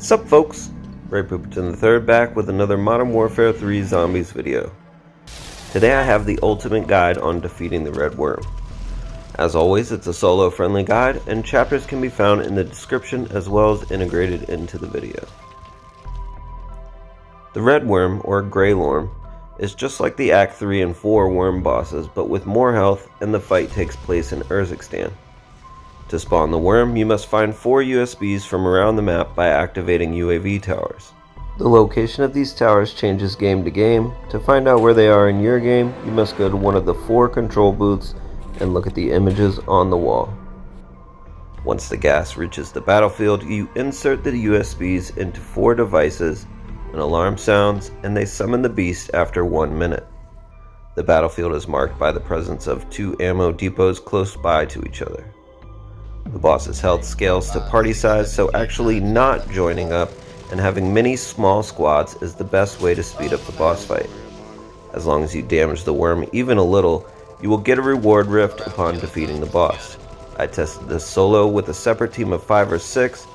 Sup folks, Ray Pooperton III back with another Modern Warfare 3 Zombies video. Today I have the ultimate guide on defeating the Red Worm. As always, it's a solo friendly guide and chapters can be found in the description as well as integrated into the video. The Red Worm, or Greylorm, is just like the Act 3 and 4 worm bosses but with more health, and the fight takes place in Urzikstan. To spawn the worm, you must find 4 USBs from around the map by activating UAV towers. The location of these towers changes game to game. To find out where they are in your game, you must go to one of the 4 control booths and look at the images on the wall. Once the gas reaches the battlefield, you insert the USBs into 4 devices, an alarm sounds, and they summon the beast after 1 minute. The battlefield is marked by the presence of 2 ammo depots close by to each other. The boss's health scales to party size, so actually not joining up and having many small squads is the best way to speed up the boss fight. As long as you damage the worm even a little, you will get a reward rift upon defeating the boss. I tested this solo with a separate team of 5 or 6,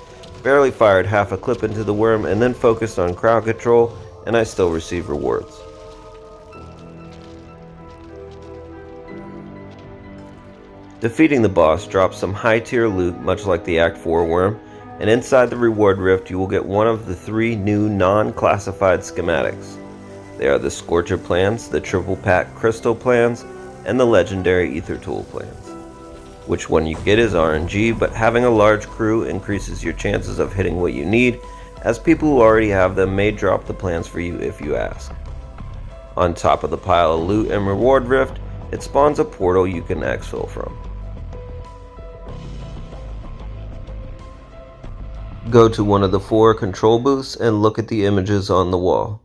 barely fired half a clip into the worm and then focused on crowd control, and I still received rewards. Defeating the boss drops some high tier loot much like the Act 4 worm, and inside the reward rift you will get one of the 3 new non-classified schematics. They are the Scorcher plans, the triple pack crystal plans, and the legendary ether tool plans. Which one you get is RNG, but having a large crew increases your chances of hitting what you need, as people who already have them may drop the plans for you if you ask. On top of the pile of loot and reward rift, it spawns a portal you can exfil from. Go to one of the 4 control booths and look at the images on the wall.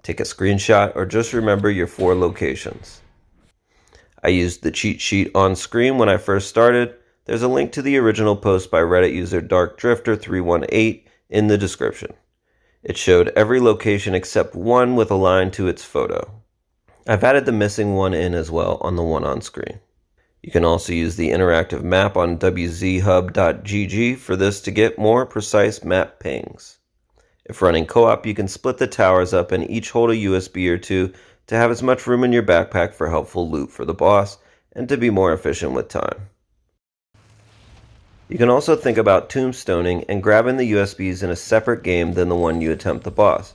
Take a screenshot or just remember your 4 locations. I used the cheat sheet on screen when I first started. There's a link to the original post by Reddit user DarkDrifter318 in the description. It showed every location except one with a line to its photo. I've added the missing one in as well on the one on screen. You can also use the interactive map on wzhub.gg for this to get more precise map pings. If running co-op, you can split the towers up and each hold a USB or 2 to have as much room in your backpack for helpful loot for the boss and to be more efficient with time. You can also think about tombstoning and grabbing the USBs in a separate game than the one you attempt the boss.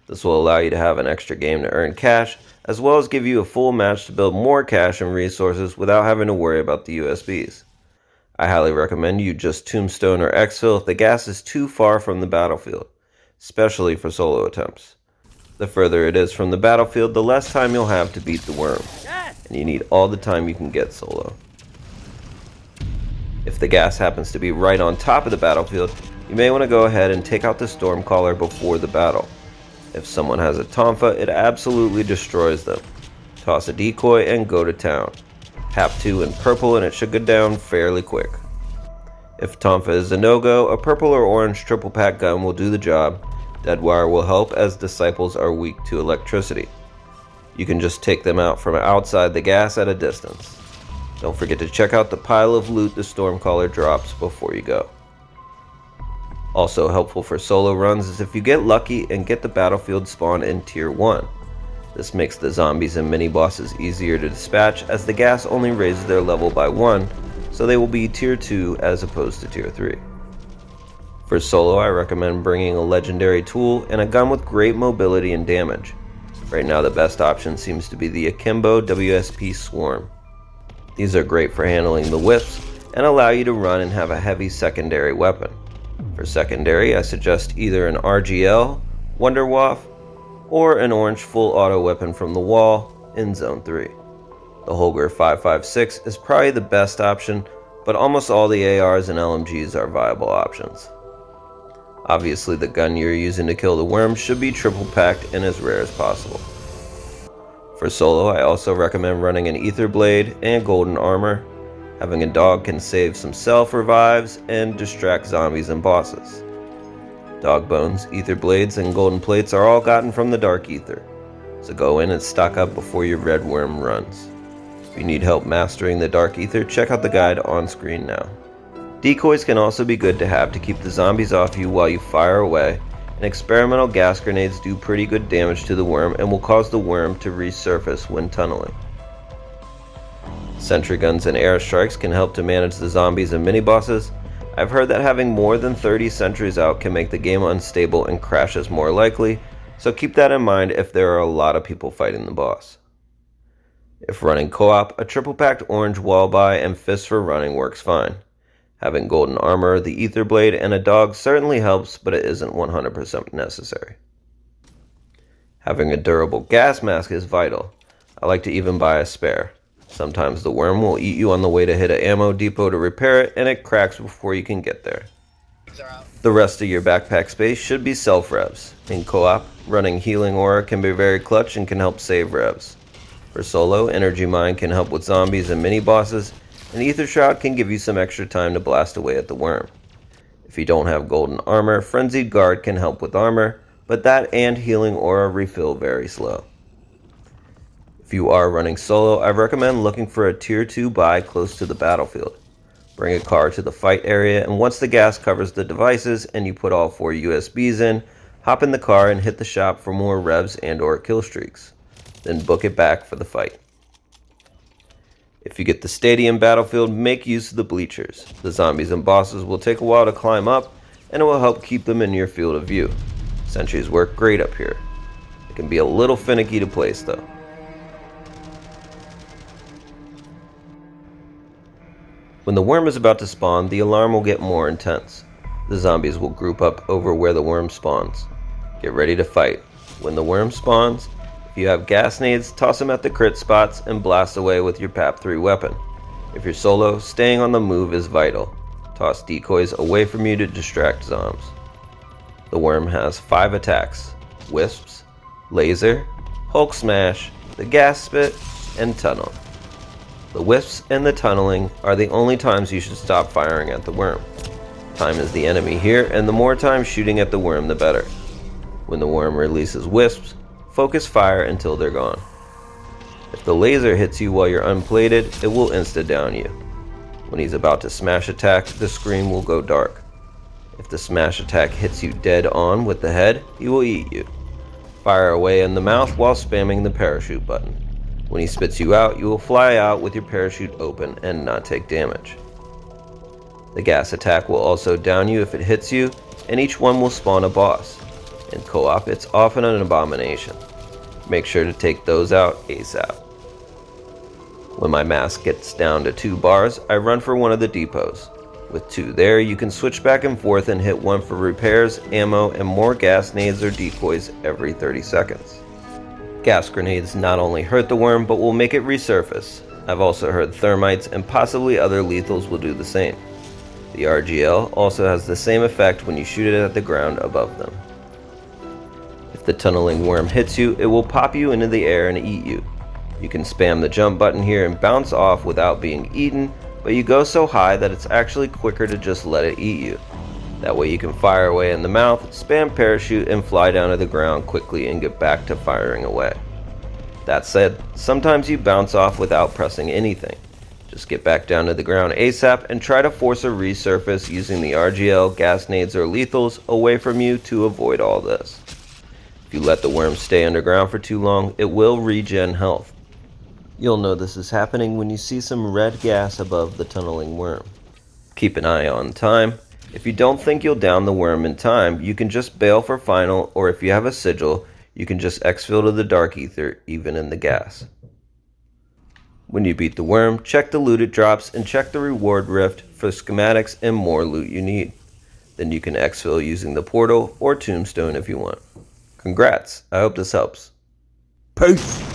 This will allow you to have an extra game to earn cash, as well as give you a full match to build more cash and resources without having to worry about the USBs. I highly recommend you just tombstone or exfil if the gas is too far from the battlefield, especially for solo attempts. The further it is from the battlefield, the less time you'll have to beat the worm, and you need all the time you can get solo. If the gas happens to be right on top of the battlefield, you may want to go ahead and take out the Stormcaller before the battle. If someone has a Tonfa, it absolutely destroys them. Toss a decoy and go to town. Tap 2 in purple and it should go down fairly quick. If Tonfa is a no-go, a purple or orange triple pack gun will do the job. Deadwire will help as disciples are weak to electricity. You can just take them out from outside the gas at a distance. Don't forget to check out the pile of loot the Stormcaller drops before you go. Also helpful for solo runs is if you get lucky and get the battlefield spawn in tier 1. This makes the zombies and mini bosses easier to dispatch as the gas only raises their level by 1, so they will be tier 2 as opposed to tier 3. For solo, I recommend bringing a legendary tool and a gun with great mobility and damage. Right now the best option seems to be the Akimbo WSP Swarm. These are great for handling the whips and allow you to run and have a heavy secondary weapon. For secondary, I suggest either an RGL, Wonderwaff, or an orange full auto weapon from the wall in Zone 3. The Holger 556 is probably the best option, but almost all the ARs and LMGs are viable options. Obviously the gun you're using to kill the worm should be triple packed and as rare as possible. For solo, I also recommend running an ether blade and golden armor. Having a dog can save some self revives and distract zombies and bosses. Dog bones, ether blades, and golden plates are all gotten from the dark ether, so go in and stock up before your red worm runs. If you need help mastering the dark ether, check out the guide on screen now. Decoys can also be good to have to keep the zombies off you while you fire away, and experimental gas grenades do pretty good damage to the worm and will cause the worm to resurface when tunneling. Sentry guns and airstrikes can help to manage the zombies and mini-bosses. I've heard that having more than 30 sentries out can make the game unstable and crashes more likely, so keep that in mind if there are a lot of people fighting the boss. If running co-op, a triple-packed orange wall buy and fists for running works fine. Having golden armor, the ether blade, and a dog certainly helps, but it isn't 100% necessary. Having a durable gas mask is vital. I like to even buy a spare. Sometimes the worm will eat you on the way to hit an ammo depot to repair it, and it cracks before you can get there. The rest of your backpack space should be self-revs. In co-op, running healing aura can be very clutch and can help save revs. For solo, energy mine can help with zombies and mini-bosses, and ether shroud can give you some extra time to blast away at the worm. If you don't have golden armor, frenzied guard can help with armor, but that and healing aura refill very slow. If you are running solo, I recommend looking for a tier 2 buy close to the battlefield. Bring a car to the fight area, and once the gas covers the devices and you put all 4 USBs in, hop in the car and hit the shop for more revs and or kill streaks. Then book it back for the fight. If you get the stadium battlefield, make use of the bleachers. The zombies and bosses will take a while to climb up, and it will help keep them in your field of view. Sentries work great up here. It can be a little finicky to place though. When the worm is about to spawn, the alarm will get more intense. The zombies will group up over where the worm spawns. Get ready to fight. When the worm spawns, if you have gas nades, toss them at the crit spots and blast away with your PAP 3 weapon. If you're solo, staying on the move is vital. Toss decoys away from you to distract zombs. The worm has 5 attacks: wisps, laser, Hulk smash, the gas spit, and tunnel. The wisps and the tunneling are the only times you should stop firing at the worm. Time is the enemy here, and the more time shooting at the worm the better. When the worm releases wisps, focus fire until they're gone. If the laser hits you while you're unplated, it will insta-down you. When he's about to smash attack, the screen will go dark. If the smash attack hits you dead on with the head, he will eat you. Fire away in the mouth while spamming the parachute button. When he spits you out, you will fly out with your parachute open and not take damage. The gas attack will also down you if it hits you, and each one will spawn a boss. In co-op, it's often an abomination. Make sure to take those out ASAP. When my mask gets down to 2 bars, I run for one of the depots. With 2 there, you can switch back and forth and hit one for repairs, ammo, and more gas nades or decoys every 30 seconds. Gas grenades not only hurt the worm, but will make it resurface. I've also heard thermites and possibly other lethals will do the same. The RGL also has the same effect when you shoot it at the ground above them. If the tunneling worm hits you, it will pop you into the air and eat you. You can spam the jump button here and bounce off without being eaten, but you go so high that it's actually quicker to just let it eat you. That way you can fire away in the mouth, spam parachute, and fly down to the ground quickly and get back to firing away. That said, sometimes you bounce off without pressing anything. Just get back down to the ground ASAP and try to force a resurface using the RGL, gas nades, or lethals away from you to avoid all this. If you let the worm stay underground for too long, it will regen health. You'll know this is happening when you see some red gas above the tunneling worm. Keep an eye on time. If you don't think you'll down the worm in time, you can just bail for final, or if you have a sigil, you can just exfil to the dark ether, even in the gas. When you beat the worm, check the loot it drops and check the reward rift for schematics and more loot you need. Then you can exfil using the portal or tombstone if you want. Congrats, I hope this helps. Peace!